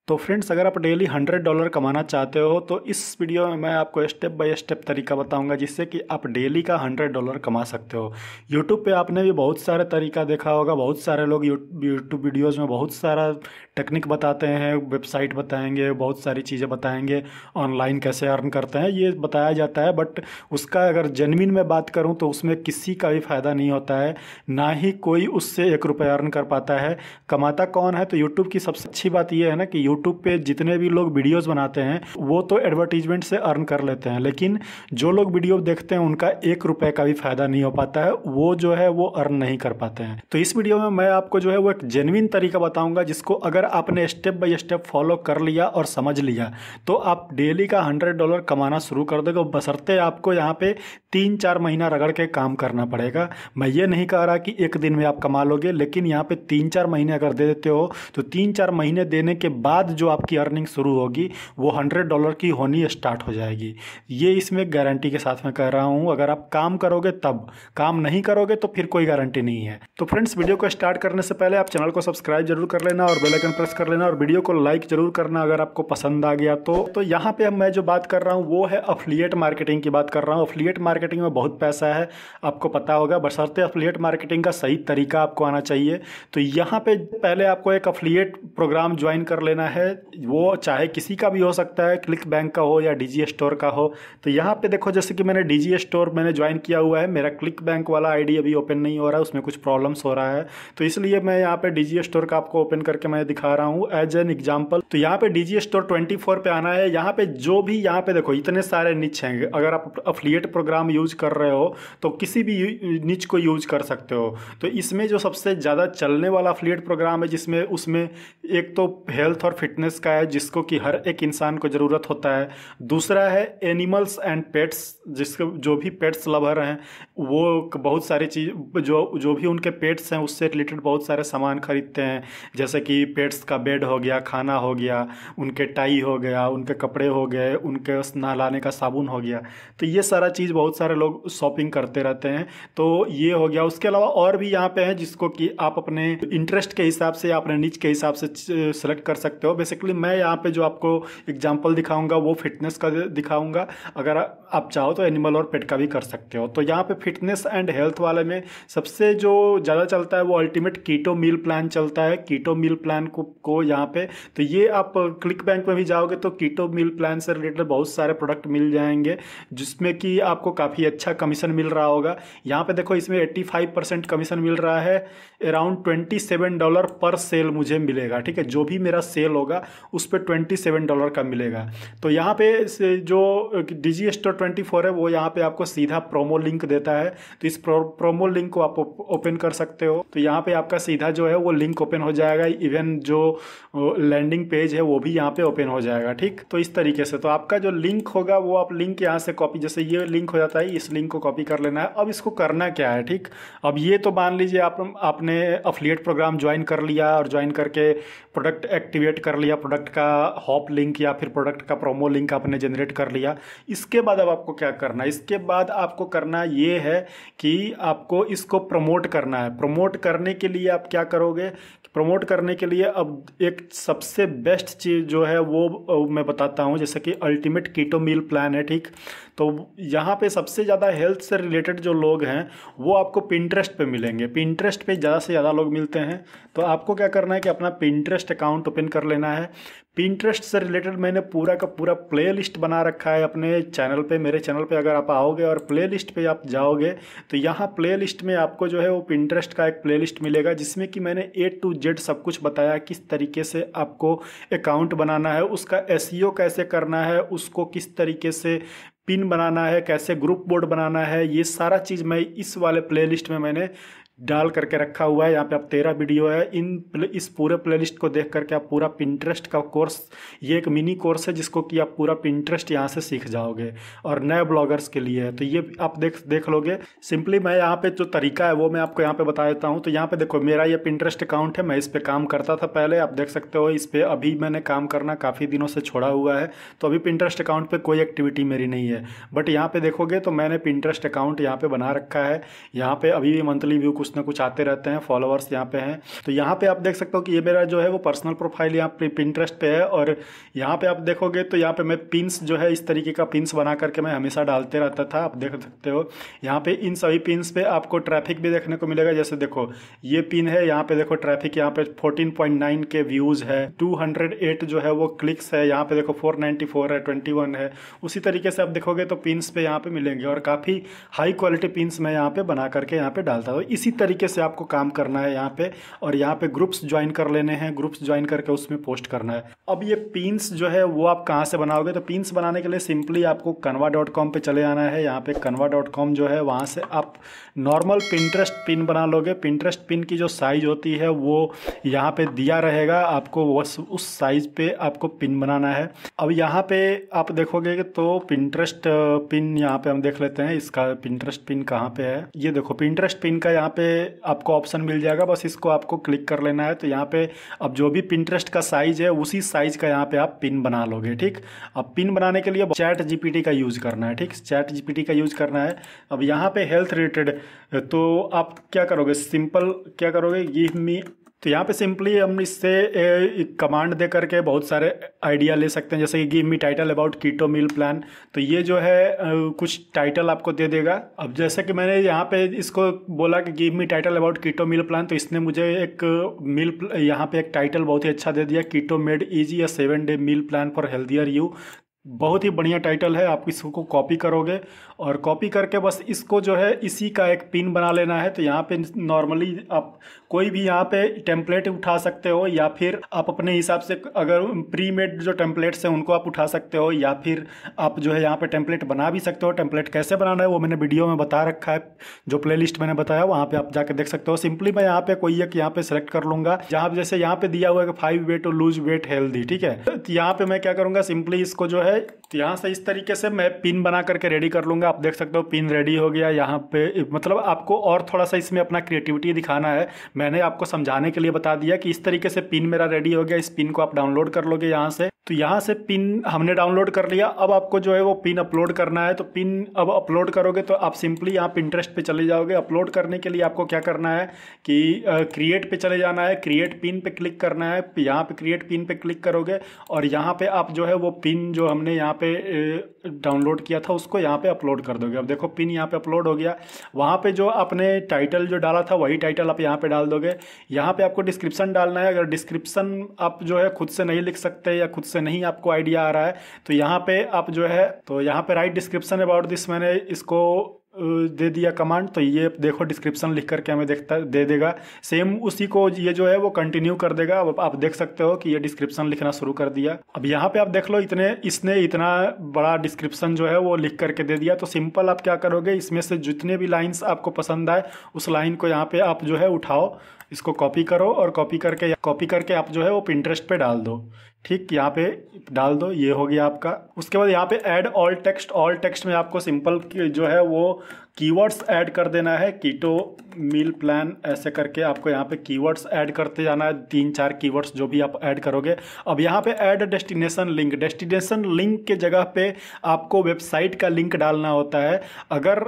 तो फ्रेंड्स, अगर आप डेली $100 कमाना चाहते हो तो इस वीडियो में मैं आपको स्टेप बाय स्टेप तरीका बताऊंगा जिससे कि आप डेली का $100 कमा सकते हो। यूट्यूब पे आपने भी बहुत सारे तरीका देखा होगा। बहुत सारे लोग यूट्यूब वीडियोज़ में बहुत सारा टेक्निक बताते हैं, वेबसाइट बताएंगे, बहुत सारी चीज़ें बताएंगे, ऑनलाइन कैसे अर्न करते हैं ये बताया जाता है। बट उसका अगर जेन्युइन में बात करूँ तो उसमें किसी का भी फ़ायदा नहीं होता है, ना ही कोई उससे ₹1 अर्न कर पाता है। कमाता कौन है? तो यूट्यूब की सबसे अच्छी बात यह है ना कि यूट्यूब पे जितने भी लोग वीडियोस बनाते हैं वो तो एडवर्टीजमेंट से अर्न कर लेते हैं, लेकिन जो लोग वीडियो देखते हैं उनका ₹1 का भी फायदा नहीं हो पाता है, वो जो है वो अर्न नहीं कर पाते हैं। तो इस वीडियो में मैं आपको जो है वो एक जेन्युइन तरीका बताऊंगा जिसको अगर आपने स्टेप बाय स्टेप फॉलो कर लिया और समझ लिया तो आप डेली का $100 कमाना शुरू कर दोगे। बशर्ते आपको यहाँ पे 3-4 महीना रगड़ के काम करना पड़ेगा। मैं ये नहीं कह रहा कि एक दिन में आप कमा लोगे, लेकिन यहाँ पे 3-4 महीने अगर दे देते हो तो 3-4 महीने देने के बाद जो आपकी अर्निंग शुरू होगी वो $100 की होनी स्टार्ट हो जाएगी। ये इसमें गारंटी के साथ में कह रहा हूँ। अगर आप काम करोगे तब, काम नहीं करोगे तो फिर कोई गारंटी नहीं है। तो फ्रेंड्स, वीडियो को स्टार्ट करने से पहले आप चैनल को सब्सक्राइब जरूर कर लेना और बेल आइकन प्रेस कर लेना और वीडियो को लाइक जरूर करना अगर आपको पसंद आ गया तो यहाँ पे मैं जो बात कर रहा हूँ वो है अफिलिएट मार्केटिंग की बात कर रहा हूँ। अफिलिएट मार्केटिंग में बहुत पैसा है, आपको पता होगा, बशर्ते अफिलिएट मार्केटिंग का सही तरीका आपको आना चाहिए। तो यहाँ पे पहले आपको एक अफिलिएट प्रोग्राम ज्वाइन कर लेना है। वो चाहे किसी का भी हो सकता है, क्लिक बैंक का हो या डीजी स्टोर का हो। तो यहाँ पे देखो, जैसे कि मैंने डीजी स्टोर मैंने ज्वाइन किया हुआ है, मेरा क्लिक बैंक वाला आईडी अभी ओपन नहीं हो रहा है, उसमें कुछ प्रॉब्लम्स हो रहा है, तो इसलिए मैं यहाँ पे डीजी स्टोर का आपको ओपन करके मैं दिखा रहा हूँ एज एन एग्जाम्पल। तो यहाँ पे डीजी स्टोर 24 पे आना है। यहाँ पे जो भी, यहाँ पे देखो इतने सारे निच हैं। अगर आप अफिलिएट प्रोग्राम यूज कर रहे हो तो किसी भी निच को यूज कर सकते हो। तो इसमें जो सबसे ज़्यादा चलने वाला अफिलिएट प्रोग्राम है जिसमें उसमें एक तो हेल्थ और फिटनेस का है जिसको कि हर एक इंसान को ज़रूरत होता है। दूसरा है एनिमल्स एंड पेट्स, जिसको जो भी पेट्स लवर हैं वो बहुत सारी चीज़, जो जो भी उनके पेट्स हैं उससे रिलेटेड बहुत सारे सामान खरीदते हैं, जैसे कि पेट्स का बेड हो गया, खाना हो गया, उनके टाई हो गया, उनके कपड़े हो गए, उनके नहलाने का साबुन हो गया। तो ये सारा चीज़ बहुत सारे लोग शॉपिंग करते रहते हैं। तो ये हो गया। उसके अलावा और भी यहाँ पे है जिसको कि आप अपने इंटरेस्ट के हिसाब से, अपने नीच के हिसाब से सेलेक्ट कर सकते हो। बेसिकली मैं यहाँ पे जो आपको एग्जांपल दिखाऊंगा वो फिटनेस का दिखाऊंगा। अगर आप चाहो तो एनिमल और पेट का भी कर सकते हो। तो यहाँ पे फिटनेस एंड हेल्थ वाले में सबसे जो ज़्यादा चलता है वो अल्टीमेट कीटो मील प्लान चलता है। कीटो मील प्लान को यहाँ पे, तो ये आप क्लिक बैंक में भी जाओगे तो कीटो मील प्लान से रिलेटेड बहुत सारे प्रोडक्ट मिल जाएंगे जिसमें कि आपको काफ़ी अच्छा कमीशन मिल रहा होगा। यहाँ पे देखो, इसमें 85% कमीशन मिल रहा है। अराउंड $27 पर सेल मुझे मिलेगा। ठीक है, जो भी मेरा सेल होगा उस पर $27 का मिलेगा। तो यहाँ पे जो डीजी स्टोर 24 है वो यहाँ पे आपको सीधा प्रोमो लिंक देता है। तो इस प्रोमो लिंक को आप ओपन कर सकते हो। तो यहाँ पे आपका सीधा जो है वो लिंक ओपन हो जाएगा। इवन जो लैंडिंग पेज है वो भी यहाँ पे ओपन हो जाएगा। ठीक, तो इस तरीके से तो आपका जो लिंक होगा वो आप लिंक यहाँ से कॉपी, जैसे ये लिंक हो जाता है, इस लिंक को कॉपी कर लेना है। अब इसको करना क्या है? ठीक, अब ये तो मान लीजिए आपने अफिलिएट प्रोग्राम ज्वाइन कर लिया और ज्वाइन करके प्रोडक्ट एक्टिवेट कर लिया, प्रोडक्ट का हॉप लिंक या फिर प्रोडक्ट का प्रोमो लिंक आपने जनरेट कर लिया। इसके बाद अब आपको क्या करना है? इसके बाद आपको करना ये है कि आपको इसको प्रमोट करना है। प्रमोट करने के लिए आप क्या करोगे? प्रमोट करने के लिए अब एक सबसे बेस्ट चीज़ जो है वो मैं बताता हूँ, जैसे कि अल्टीमेट कीटो मील प्लान है। ठीक, तो यहाँ पे सबसे ज़्यादा हेल्थ से रिलेटेड जो लोग हैं वो आपको पिंटरेस्ट पे मिलेंगे। पिंटरेस्ट पे ज़्यादा से ज़्यादा लोग मिलते हैं। तो आपको क्या करना है कि अपना पिंटरेस्ट अकाउंट ओपन कर लेना है। पिंटरेस्ट से रिलेटेड मैंने पूरा का पूरा प्ले लिस्ट बना रखा है अपने चैनल पे। मेरे चैनल पे अगर आप आओगे और प्ले लिस्ट पे आप जाओगे तो यहाँ प्ले लिस्ट में आपको जो है वो पिंटरेस्ट का एक प्ले लिस्ट मिलेगा जिसमें कि मैंने A to Z सब कुछ बताया, किस तरीके से आपको अकाउंट बनाना है, उसका SEO कैसे करना है, उसको किस तरीके से पिन बनाना है, कैसे ग्रुप बोर्ड बनाना है। ये सारा चीज़ मैं इस वाले प्ले लिस्ट में मैंने डाल करके रखा हुआ है। यहाँ पे आप 13 वीडियो है। इस पूरे प्लेलिस्ट को देख करके आप पूरा पिंटरेस्ट का कोर्स, ये एक मिनी कोर्स है जिसको कि आप पूरा पिंटरेस्ट यहाँ से सीख जाओगे और नए ब्लॉगर्स के लिए है। तो ये आप देख लोगे। सिंपली मैं यहाँ पे जो तरीका है वो मैं आपको यहाँ पे बता देता हूँ। तो यहाँ पे देखो, मेरा ये पिंटरेस्ट अकाउंट है, मैं इस पर काम करता था पहले, आप देख सकते हो। इस पर अभी मैंने काम करना काफ़ी दिनों से छोड़ा हुआ है, तो अभी पिंटरेस्ट अकाउंट पर कोई एक्टिविटी मेरी नहीं है। बट यहाँ पे देखोगे तो मैंने पिंटरेस्ट अकाउंट यहाँ पे बना रखा है। यहाँ पे अभी मंथली व्यू कुछ ना कुछ आते रहते हैं, फॉलोअर्स यहाँ पे हैं। तो यहाँ पे आप देख सकते हो कि ये मेरा जो है वो पर्सनल प्रोफाइल यहाँ पे पिंटरेस्ट पे है, और यहाँ पे आप देखोगे तो यहाँ पे मैं पिन्स जो है इस तरीके का पिन्स बना करके मैं हमेशा डालते रहता था। आप देख सकते हो यहाँ पे इन सभी पिन्स पे आपको ट्रैफिक भी देखने को मिलेगा। जैसे देखो ये पिन है, यहाँ पे देखो ट्रैफिक यहाँ पे 14.9 के व्यूज़ है, 208 जो है वो क्लिक्स है, यहाँ पे देखो 494 है, 21 है। उसी तरीके से आप देखोगे तो पिन्स पे यहाँ पे मिलेंगे, और काफ़ी हाई क्वालिटी पिन्स मैं यहाँ पे बना करके यहाँ पे डालता हूँ। इसी तरीके से आपको काम करना है यहाँ पे, और यहाँ पे ग्रुप्स ज्वाइन कर लेने हैं, ग्रुप्स ज्वाइन करके उसमें पोस्ट करना है। अब ये पिन्स जो है वो आप कहाँ से बनाओगे, तो पिन्स बनाने के लिए सिंपली आपको canva.com पे चले आना है। यहाँ पे canva.com जो है वहाँ से आप नॉर्मल पिंटरेस्ट पिन बना लोगे। पिंटरेस्ट पिन की जो साइज होती है वो यहाँ पे दिया रहेगा, आपको उस साइज पे आपको पिन बनाना है। अब यहाँ पे आप देखोगे तो पिंटरेस्ट पिन यहाँ पे हम देख लेते हैं, इसका पिंटरेस्ट पिन कहाँ पे है। ये देखो पिंटरेस्ट पिन का यहाँ पे आपको ऑप्शन मिल जाएगा, बस इसको आपको क्लिक कर लेना है। तो यहाँ पे अब जो भी पिंटरेस्ट का साइज है उसी साइज का यहाँ पे आप पिन बना लोगे, ठीक। अब पिन बनाने के लिए चैट जीपीटी का यूज करना है, ठीक, चैट जीपीटी का यूज करना है। अब यहाँ पे हेल्थ रिलेटेड तो आप क्या करोगे, सिंपल क्या करोगे, गिव मी, तो यहाँ पे सिंपली हम इससे कमांड दे करके बहुत सारे आइडिया ले सकते हैं। जैसे कि give me title about keto meal plan, तो ये जो है कुछ टाइटल आपको दे देगा। अब जैसे कि मैंने यहाँ पे इसको बोला कि give me title about keto meal plan, तो इसने मुझे एक यहाँ पे एक टाइटल बहुत ही अच्छा दे दिया, keto made easy a 7-day meal plan for healthier you. बहुत ही बढ़िया टाइटल है। आप इसको कॉपी करोगे और कॉपी करके बस इसको जो है इसी का एक पिन बना लेना है। तो यहाँ पे नॉर्मली आप कोई भी यहाँ पे टेम्पलेट उठा सकते हो, या फिर आप अपने हिसाब से अगर प्री मेड जो टेम्पलेट्स हैं उनको आप उठा सकते हो, या फिर आप जो है यहाँ पे टेम्पलेट बना भी सकते हो। टेम्पलेट कैसे बनाना है वो मैंने वीडियो में बता रखा है, जो प्लेलिस्ट मैंने बताया वहाँ पे आप जाके देख सकते हो। सिंपली मैं यहाँ पे कोई एक यहाँ पे सेलेक्ट कर लूँगा, जहाँ जैसे यहाँ पे दिया हुआ है कि 5 way to lose weight healthy, ठीक है। तो यहाँ पे मैं क्या करूँगा, सिंपली इसको जो है तो यहाँ से इस तरीके से मैं पिन बना करके रेडी कर लूँगा। आप देख सकते हो पिन रेडी हो गया। यहाँ पे मतलब आपको और थोड़ा सा इसमें अपना क्रिएटिविटी दिखाना है, मैंने आपको समझाने के लिए बता दिया कि इस तरीके से पिन मेरा रेडी हो गया। इस पिन को आप डाउनलोड कर लोगे यहाँ से। तो यहाँ से पिन हमने डाउनलोड कर लिया। अब आपको जो है वो पिन अपलोड करना है। तो पिन अब अपलोड करोगे तो आप सिंपली यहाँ पिंटरेस्ट पे चले जाओगे। अपलोड करने के लिए आपको क्या करना है कि क्रिएट पे चले जाना है, क्रिएट पिन पे क्लिक करना है। यहाँ पे क्रिएट पिन पे क्लिक करोगे और यहाँ पे आप जो है वो पिन जो हमने यहाँ पे डाउनलोड किया था उसको यहाँ पे अपलोड कर दोगे। अब देखो पिन यहाँ पे अपलोड हो गया। वहाँ पे जो आपने टाइटल जो डाला था वही टाइटल आप यहाँ पे डाल दोगे। यहाँ पे आपको डिस्क्रिप्शन डालना है। अगर डिस्क्रिप्शन आप जो है खुद से नहीं लिख सकते या खुद से नहीं आपको आइडिया आ रहा है तो यहाँ पे आप जो है तो यहाँ पे राइट डिस्क्रिप्शन अबाउट दिस मैंने इसको दे दिया कमांड। तो ये देखो डिस्क्रिप्शन लिख करके हमें दे देगा। सेम उसी को ये जो है वो कंटिन्यू कर देगा। अब आप देख सकते हो कि ये डिस्क्रिप्शन लिखना शुरू कर दिया। अब यहाँ पे आप देख लो इसने इतना बड़ा डिस्क्रिप्शन जो है वो लिख करके दे दिया। तो सिंपल आप क्या करोगे, इसमें से जितने भी लाइन्स आपको पसंद आए उस लाइन को यहाँ पे आप जो है उठाओ, इसको कॉपी करो और कॉपी करके आप जो है वो पिंटरेस्ट पे डाल दो। ठीक, यहाँ पे डाल दो, ये हो गया आपका। उसके बाद यहाँ पे ऐड ऑल टेक्स्ट में आपको सिंपल जो है वो कीवर्ड्स ऐड कर देना है। कीटो मील प्लान ऐसे करके आपको यहाँ पे कीवर्ड्स ऐड करते जाना है, 3-4 कीवर्ड्स जो भी आप ऐड करोगे। अब यहाँ पे ऐड डेस्टिनेशन लिंक के जगह पे आपको वेबसाइट का लिंक डालना होता है। अगर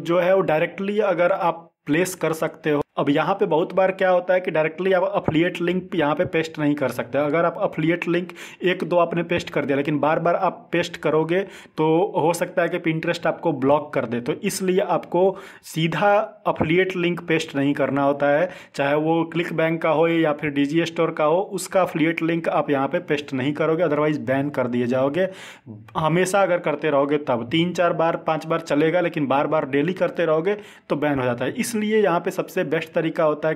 जो है वो डायरेक्टली अगर आप प्लेस कर सकते हो। अब यहाँ पे बहुत बार क्या होता है कि डायरेक्टली आप अफिलिएट लिंक यहाँ पे पेस्ट नहीं कर सकते। अगर आप अफिलिएट लिंक 1-2 आपने पेस्ट कर दिया लेकिन बार बार आप पेस्ट करोगे तो हो सकता है कि पिंटरेस्ट आपको ब्लॉक कर दे। तो इसलिए आपको सीधा अफिलिएट लिंक पेस्ट नहीं करना होता है, चाहे वो क्लिक बैंक का हो या फिर डीजी स्टोर का हो, उसका अफिलिएट लिंक आप यहाँ पे पेस्ट नहीं करोगे, अदरवाइज बैन कर दिए जाओगे। हमेशा अगर करते रहोगे तब 3-4 बार 5 बार चलेगा, लेकिन बार बार डेली करते रहोगे तो बैन हो जाता है। इसलिए यहाँ पे सबसे बेस्ट तरीका होता है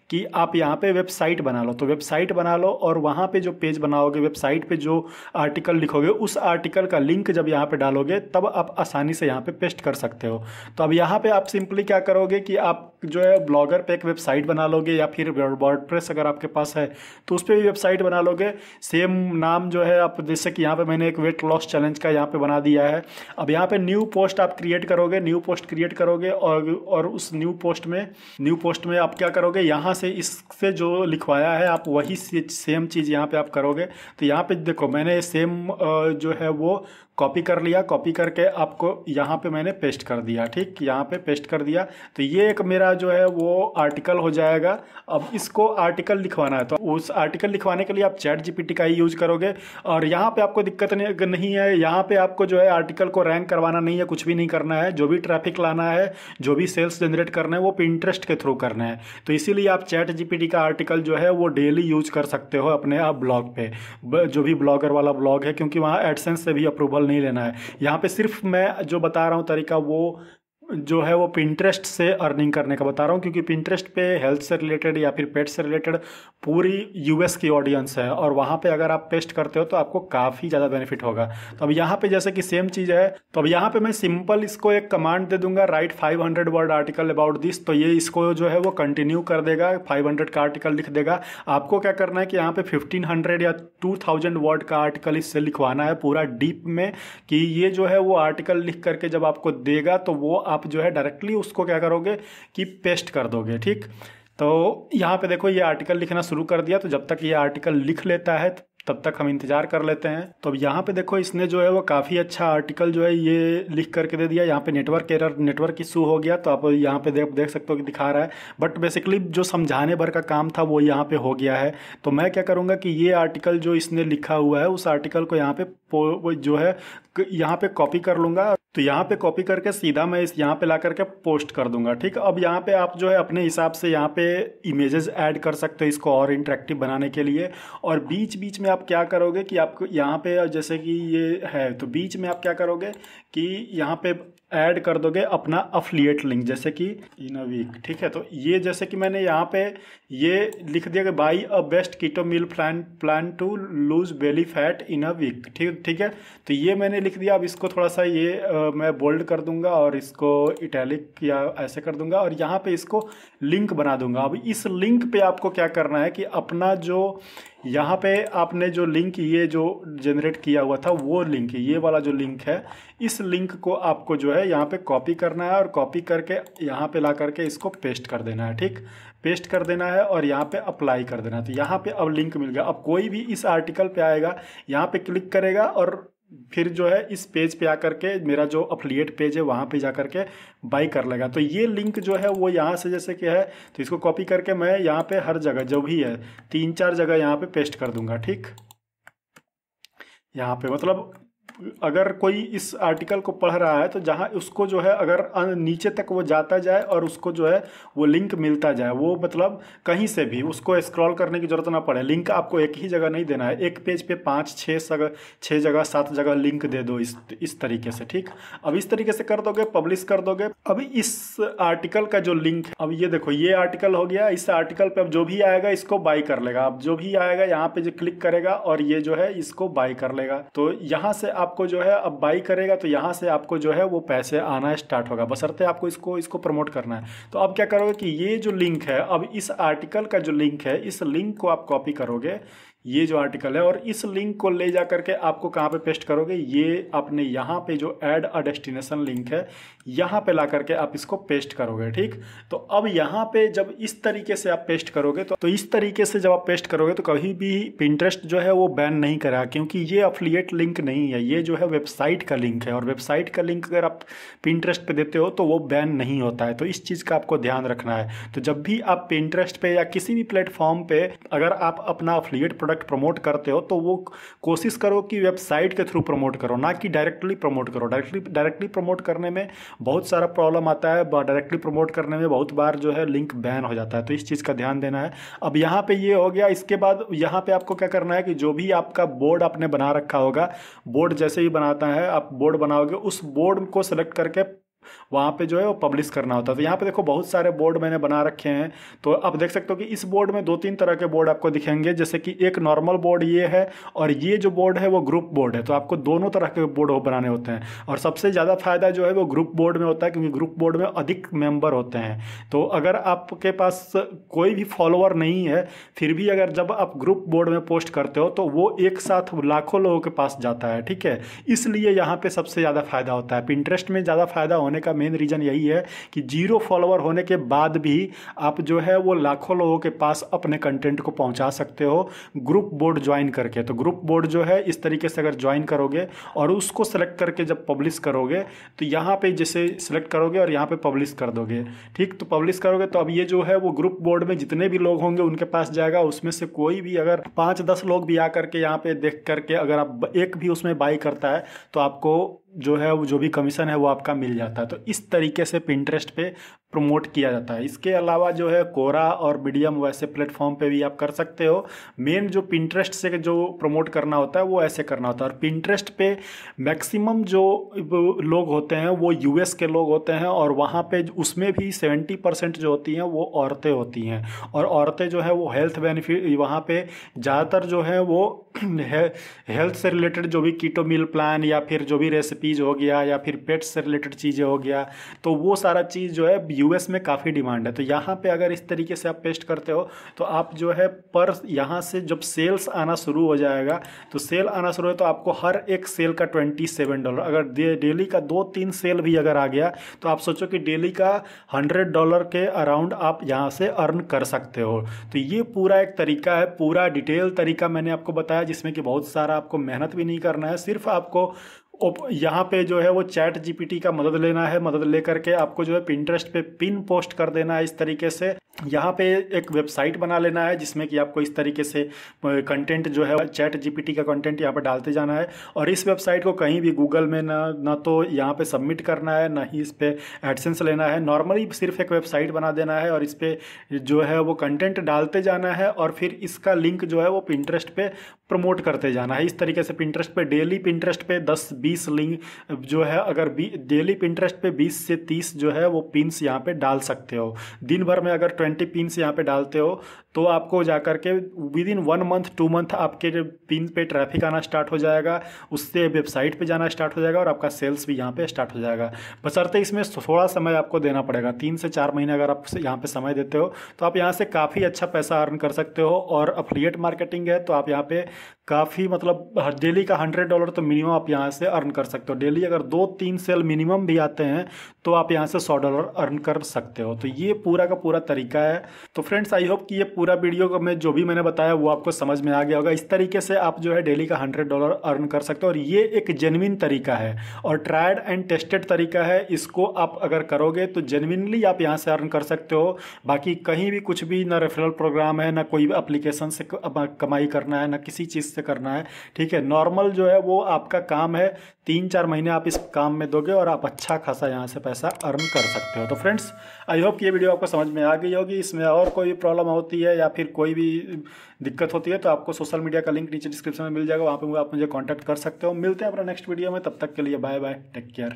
कि आप यहाँ पे वेबसाइट बना लो। तो वेबसाइट बना लो और वहाँ पे जो पेज बनाओगे, वेबसाइट पे जो आर्टिकल लिखोगे उस आर्टिकल का लिंक जब यहाँ पे डालोगे तब आप आसानी से यहाँ पे पेस्ट कर सकते हो। तो अब यहाँ पे आप सिंपली क्या करोगे कि आप जो है ब्लॉगर पे एक वेबसाइट बना लोगे या फिर वर्डप्रेस अगर आपके पास है तो उस पर भी वेबसाइट बना लोगे। सेम नाम जो है आप जैसे कि यहाँ पे मैंने एक वेट लॉस चैलेंज का यहाँ पे बना दिया है। अब यहाँ पे न्यू पोस्ट आप क्रिएट करोगे और उस न्यू पोस्ट में आप क्या करोगे, यहाँ से इससे जो लिखवाया है आप वही सेम चीज़ यहाँ पे आप करोगे। तो यहाँ पे देखो मैंने सेम जो है वो कॉपी कर लिया, कॉपी करके आपको यहाँ पे मैंने पेस्ट कर दिया। ठीक, यहाँ पे पेस्ट कर दिया। तो ये एक मेरा मेरा जो है वो आर्टिकल हो जाएगा। अब इसको आर्टिकल लिखवाना है तो उस आर्टिकल लिखवाने के लिए आप चैट जीपीटी का ही यूज करोगे। और यहाँ पे आपको दिक्कत नहीं है, यहाँ पे आपको जो है आर्टिकल को रैंक करवाना नहीं है, कुछ भी नहीं करना है। जो भी ट्रैफिक लाना है, जो भी सेल्स जनरेट करना है वो पिंटरेस्ट के थ्रू करना है। तो इसीलिए आप चैट जीपीटी का आर्टिकल जो है वो डेली यूज कर सकते हो अपने आप ब्लॉग पे, जो भी ब्लॉगर वाला ब्लॉग है, क्योंकि वहाँ एडसेंस से भी अप्रूवल नहीं लेना है। यहाँ पे सिर्फ मैं जो बता रहा हूँ तरीका वो जो है वो पिंटरेस्ट से अर्निंग करने का बता रहा हूँ, क्योंकि पिंटरेस्ट पे हेल्थ से रिलेटेड या फिर पेट से रिलेटेड पूरी यूएस की ऑडियंस है और वहाँ पे अगर आप पेस्ट करते हो तो आपको काफ़ी ज़्यादा बेनिफिट होगा। तो अब यहाँ पे जैसे कि सेम चीज़ है, तो अब यहाँ पे मैं सिंपल इसको एक कमांड दे दूंगा, right 500 word article about this. तो ये इसको जो है वो कंटिन्यू कर देगा, 500 का आर्टिकल लिख देगा। आपको क्या करना है कि यहाँ पे 1500 या 2000 वर्ड का आर्टिकल इससे लिखवाना है पूरा डीप में, कि ये जो है वो आर्टिकल लिख करके जब आपको देगा तो वो आप जो है डायरेक्टली उसको क्या करोगे कि पेस्ट कर दोगे। ठीक, तो यहाँ पे देखो ये आर्टिकल लिखना शुरू कर दिया। तो जब तक ये आर्टिकल लिख लेता है तब तक हम इंतजार कर लेते हैं। तो अब यहाँ पे देखो इसने जो है वो काफ़ी अच्छा आर्टिकल जो है ये लिख करके दे दिया। यहाँ पे नेटवर्क एरर, नेटवर्क इशू हो गया, तो आप यहाँ पे देख सकते हो कि दिखा रहा है, बट बेसिकली जो समझाने भर का काम था वो यहाँ पे हो गया है। तो मैं क्या करूँगा कि ये आर्टिकल जो इसने लिखा हुआ है उस आर्टिकल को यहाँ पे जो है यहाँ पे कॉपी कर लूँगा। तो यहाँ पे कॉपी करके सीधा मैं इस यहाँ पे ला करके पोस्ट कर दूंगा। ठीक, अब यहाँ पे आप जो है अपने हिसाब से यहाँ पे इमेजेस ऐड कर सकते हो इसको और इंटरेक्टिव बनाने के लिए। और बीच बीच में आप क्या करोगे कि आपको यहाँ पे जैसे कि ये है तो बीच में आप क्या करोगे कि यहाँ पे ऐड कर दोगे अपना अफिलिएट लिंक, जैसे कि इन अ वीक। ठीक है, तो ये जैसे कि मैंने यहाँ पे ये लिख दिया कि buy a best keto meal plan to lose belly fat in a week. ठीक है, तो ये मैंने लिख दिया। अब इसको थोड़ा सा ये मैं बोल्ड कर दूंगा और इसको इटैलिक या ऐसे कर दूंगा और यहाँ पे इसको लिंक बना दूंगा। अब इस लिंक पे आपको क्या करना है कि अपना जो यहाँ पे आपने जो लिंक ये जो जनरेट किया हुआ था वो लिंक, ये वाला जो लिंक है, इस लिंक को आपको जो है यहाँ पे कॉपी करना है और कॉपी करके यहाँ पे ला करके इसको पेस्ट कर देना है। ठीक, पेस्ट कर देना है और यहाँ पे अप्लाई कर देना है। तो यहाँ पे अब लिंक मिल गया। अब कोई भी इस आर्टिकल पे आएगा, यहाँ पे क्लिक करेगा और फिर जो है इस पेज पे आकर के मेरा जो अफिलिएट पेज है वहाँ पे जा करके बाई कर लेगा। तो ये लिंक जो है वो यहाँ से जैसे कि है तो इसको कॉपी करके मैं यहाँ पे हर जगह जो भी है 3-4 जगह यहाँ पे पेस्ट कर दूंगा। ठीक, यहाँ पे मतलब अगर कोई इस आर्टिकल को पढ़ रहा है तो जहाँ उसको जो है अगर नीचे तक वो जाता जाए और उसको जो है वो लिंक मिलता जाए, वो मतलब कहीं से भी उसको स्क्रॉल करने की जरूरत ना पड़े। लिंक आपको एक ही जगह नहीं देना है, एक पेज पे 5-6 जगह 7 जगह लिंक दे दो इस तरीके से। ठीक, अब इस तरीके से कर दोगे, पब्लिश कर दोगे। अब इस आर्टिकल का जो लिंक है, अब ये देखो ये आर्टिकल हो गया। इस आर्टिकल पे अब जो भी आएगा इसको बाई कर लेगा। अब जो भी आएगा यहाँ पे जो क्लिक करेगा और ये जो है इसको बाई कर लेगा। तो यहाँ से आपको जो है अब बाई करेगा तो यहाँ से आपको जो है वो पैसे आना स्टार्ट होगा, बशर्ते आपको इसको प्रमोट करना है। तो अब क्या करोगे कि ये जो लिंक है, अब इस आर्टिकल का जो लिंक है, इस लिंक को आप कॉपी करोगे, ये जो आर्टिकल है, और इस लिंक को ले जा करके आपको कहाँ पे पेस्ट करोगे, ये आपने यहाँ पे जो ऐड अ डेस्टिनेशन लिंक है यहाँ पे ला करके आप इसको पेस्ट करोगे। ठीक, तो अब यहाँ पे जब इस तरीके से आप पेस्ट करोगे तो इस तरीके से जब आप पेस्ट करोगे तो कभी भी पिंटरेस्ट जो है वो बैन नहीं करेगा, क्योंकि ये अफिलिएट लिंक नहीं है, ये जो है वेबसाइट का लिंक है। और वेबसाइट का लिंक अगर आप पिंटरेस्ट पे देते हो तो वो बैन नहीं होता है। तो इस चीज़ का आपको ध्यान रखना है। तो जब भी आप पिंटरेस्ट पे या किसी भी प्लेटफॉर्म पे अगर आप अपना अफिलिएट प्रोडक्ट प्रमोट करते हो तो वो कोशिश करो कि वेबसाइट के थ्रू प्रमोट करो, ना कि डायरेक्टली प्रमोट करो। डायरेक्टली प्रमोट करने में बहुत सारा प्रॉब्लम आता है, डायरेक्टली प्रमोट करने में बहुत बार जो है लिंक बैन हो जाता है। तो इस चीज़ का ध्यान देना है। अब यहाँ पे ये हो गया। इसके बाद यहाँ पे आपको क्या करना है कि जो भी आपका बोर्ड आपने बना रखा होगा, बोर्ड जैसे ही बनाता है आप बोर्ड बनाओगे, उस बोर्ड को सेलेक्ट करके वहाँ पे जो है वो पब्लिश करना होता है। तो यहाँ पे देखो बहुत सारे बोर्ड मैंने बना रखे हैं। तो आप देख सकते हो कि इस बोर्ड में 2-3 तरह के बोर्ड आपको दिखेंगे, जैसे कि एक नॉर्मल बोर्ड ये है और ये जो बोर्ड है वो ग्रुप बोर्ड है। तो आपको दोनों तरह के बोर्ड बनाने होते हैं और सबसे ज़्यादा फायदा जो है वो ग्रुप बोर्ड में होता है, क्योंकि ग्रुप बोर्ड में अधिक मेंबर होते हैं। तो अगर आपके पास कोई भी फॉलोअर नहीं है फिर भी अगर जब आप ग्रुप बोर्ड में पोस्ट करते हो तो वो एक साथ लाखों लोगों के पास जाता है। ठीक है, इसलिए यहाँ पे सबसे ज़्यादा फायदा होता है। पिंटरेस्ट में ज़्यादा फायदा होने होने का मेन रीज़न यही है कि 0 फॉलोवर होने के बाद भी आप जो है वो लाखों लोगों के पास अपने कंटेंट को पहुंचा सकते हो ग्रुप बोर्ड ज्वाइन करके। तो ग्रुप बोर्ड जो है इस तरीके से अगर ज्वाइन करोगे और उसको सेलेक्ट करके जब पब्लिश करोगे तो यहाँ पे जैसे सेलेक्ट करोगे और यहाँ पे पब्लिश कर दोगे, ठीक, तो पब्लिश करोगे तो अब ये जो है वो ग्रुप बोर्ड में जितने भी लोग होंगे उनके पास जाएगा। उसमें से कोई भी अगर 5-10 लोग भी आकर के यहाँ पे देख करके अगर आप एक भी उसमें बाई करता है तो आपको जो है वो जो भी कमीशन है वो आपका मिल जाता है। तो इस तरीके से पिंटरेस्ट पे प्रमोट किया जाता है। इसके अलावा जो है कोरा और मीडियम वैसे प्लेटफॉर्म पे भी आप कर सकते हो। मेन जो पिंटरेस्ट से जो प्रमोट करना होता है वो ऐसे करना होता है। और पिंटरेस्ट पे मैक्सिमम जो लोग होते हैं वो यूएस के लोग होते हैं और वहाँ पे उसमें भी 70% जो होती हैं वो औरतें होती हैं। और औरतें जो है वो हेल्थ बेनिफिट वहाँ पे ज़्यादातर जो है वो हेल्थ से रिलेटेड जो भी कीटो मील प्लान या फिर जो भी रेसिपीज हो गया या फिर पेट्स से रिलेटेड चीज़ें हो गया, तो वो सारा चीज़ जो है यूएस में काफ़ी डिमांड है। तो यहाँ पे अगर इस तरीके से आप पेस्ट करते हो तो आप जो है पर यहाँ से जब सेल्स आना शुरू हो जाएगा तो सेल आना शुरू हो तो आपको हर एक सेल का $27, अगर डेली का 2-3 सेल भी अगर आ गया तो आप सोचो कि डेली का $100 के अराउंड आप यहाँ से अर्न कर सकते हो। तो ये पूरा एक तरीका है, पूरा डिटेल तरीका मैंने आपको बताया जिसमें कि बहुत सारा आपको मेहनत भी नहीं करना है, सिर्फ आपको यहाँ पे जो है वो चैट जीपीटी का मदद लेना है। मदद लेकर के आपको जो है पिंटरेस्ट पे पिन पोस्ट कर देना है इस तरीके से। यहाँ पे एक वेबसाइट बना लेना है जिसमें कि आपको इस तरीके से कंटेंट जो है चैट जीपीटी का कंटेंट यहाँ पर डालते जाना है। और इस वेबसाइट को कहीं भी गूगल में ना तो यहाँ पे सबमिट करना है ना ही इस पर एडसेंस लेना है। नॉर्मली सिर्फ एक वेबसाइट बना देना है और इस पर जो है वो कंटेंट डालते जाना है और फिर इसका लिंक जो है वो पिंटरेस्ट पे प्रमोट करते जाना है। इस तरीके से पिंटरेस्ट पे डेली पिंटरेस्ट पे 10-20 लिंक जो है अगर डेली पिंटरेस्ट पे 20 से 30 जो है वो पिन्स यहाँ पे डाल सकते हो। दिन भर में अगर 20 पिन्स यहाँ पे डालते हो तो आपको जाकर के विदिन 1 मंथ 2 मंथ आपके पिन पे ट्रैफिक आना स्टार्ट हो जाएगा, उससे वेबसाइट पे जाना स्टार्ट हो जाएगा और आपका सेल्स भी यहाँ पे स्टार्ट हो जाएगा। बशर्ते इसमें थोड़ा समय आपको देना पड़ेगा, 3 से 4 महीने अगर आप यहाँ पे समय देते हो तो आप यहाँ से काफ़ी अच्छा पैसा अर्न कर सकते हो। और अफिलिएट मार्केटिंग है तो आप यहाँ पे काफ़ी मतलब डेली का $100 तो मिनिमम आप यहाँ से अर्न कर सकते हो। डेली अगर 2-3 सेल मिनिमम भी आते हैं तो आप यहाँ से $100 अर्न कर सकते हो। तो ये पूरा का पूरा तरीका है। तो फ्रेंड्स आई होप कि ये पूरा वीडियो को मैं जो भी मैंने बताया वो आपको समझ में आ गया होगा। इस तरीके से आप जो है डेली का $100 अर्न कर सकते हो और ये एक जेन्युइन तरीका है और ट्राइड एंड टेस्टेड तरीका है। इसको आप अगर करोगे तो जेन्युइनली आप यहाँ से अर्न कर सकते हो। बाकी कहीं भी कुछ भी ना रेफरल प्रोग्राम है, ना कोई एप्लीकेशन से कमाई करना है, ना किसी चीज़ से करना है, ठीक है। नॉर्मल जो है वो आपका काम है, 3-4 महीने आप इस काम में दोगे और आप अच्छा खासा यहाँ से पैसा अर्न कर सकते हो। तो फ्रेंड्स आई होप कि ये वीडियो आपको समझ में आ गई होगी। इसमें और कोई प्रॉब्लम होती है या फिर कोई भी दिक्कत होती है तो आपको सोशल मीडिया का लिंक नीचे डिस्क्रिप्शन में मिल जाएगा, वहाँ पे आप मुझे कांटेक्ट कर सकते हो। मिलते हैं अपना नेक्स्ट वीडियो में, तब तक के लिए बाय बाय, टेक केयर।